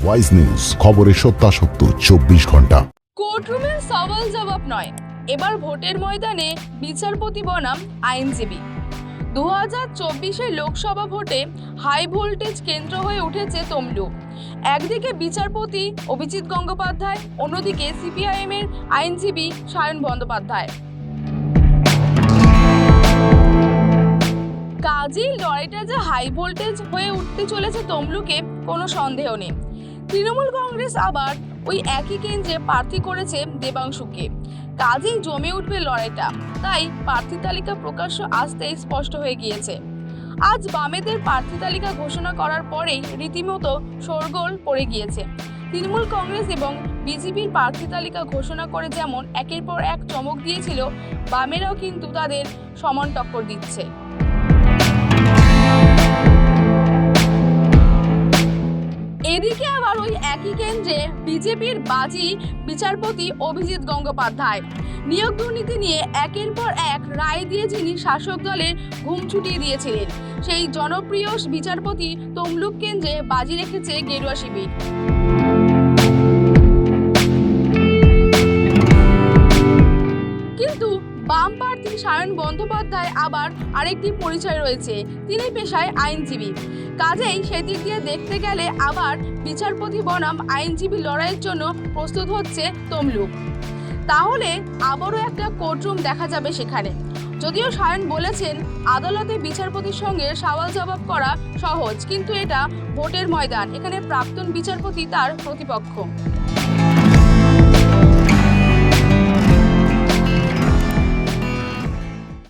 Wise news, খবরের সত্যাসত্য 24 ঘন্টা। কোর্টরুমের সওয়াল জবাব নয়, এবার ভোটের ময়দানে বিচারপতি বনাম আইনজীবী। 2024 লোকসভা ভোটে হাই ভোল্টেজ কেন্দ্র হয়ে উঠেছে তমলুক। একদিকে বিচারপতি অভিজিৎ গঙ্গোপাধ্যায়, অন্যদিকে সিপিআইএম এর আইনজীবী সায়ন বন্দ্যোপাধ্যায়। কাজেই লড়াইটা যে হাই ভোল্টেজ হয়ে উঠতে চলেছে তমলুকে কোনো সন্দেহ নেই। তৃণমূল কংগ্রেস আবার ওই একই কেন্দ্রে প্রার্থী করেছে দেবাংশুকে। কাজেই জমে উঠবে লড়াইটা, তাই প্রার্থী তালিকা প্রকাশ্য আসতেই স্পষ্ট হয়ে গিয়েছে। আজ বামেদের প্রার্থী তালিকা ঘোষণা করার পরেই রীতিমতো শোরগোল পড়ে গিয়েছে। তৃণমূল কংগ্রেস এবং বিজেপির প্রার্থী তালিকা ঘোষণা করে যেমন একের পর এক চমক দিয়েছিল, বামেরাও কিন্তু তাদের সমান টক্কর দিচ্ছে। এদিকে আবার ওই একই কেন্দ্রে বিজেপির বাজি বিচারপতি অভিজিৎ গঙ্গোপাধ্যায়। নিয়োগ দুর্নীতি নিয়ে একের পর এক রায় দিয়ে যিনি শাসক দলের ঘুম ছুটিয়ে দিয়েছিলেন, সেই জনপ্রিয় বিচারপতি তমলুক কেন্দ্রে বাজি রেখেছে গেরুয়া শিবির। কিন্তু বাম প্রার্থী সায়ন বন্দ্যোপাধ্যায় আবার আরেকটি পরিচয় রয়েছে, তিনি পেশায় আইনজীবী। কাজেই সেদিক দিয়ে দেখতে গেলে আবার বিচারপতি বনাম আইনজীবী লড়াইয়ের জন্য প্রস্তুত হচ্ছে তমলুক। তাহলে আবারও একটা কোর্টরুম দেখা যাবে সেখানে। যদিও সায়ন বলেছেন আদালতে বিচারপতির সঙ্গে সওয়াল জবাব করা সহজ, কিন্তু এটা ভোটের ময়দান, এখানে প্রাক্তন বিচারপতি তার প্রতিপক্ষ।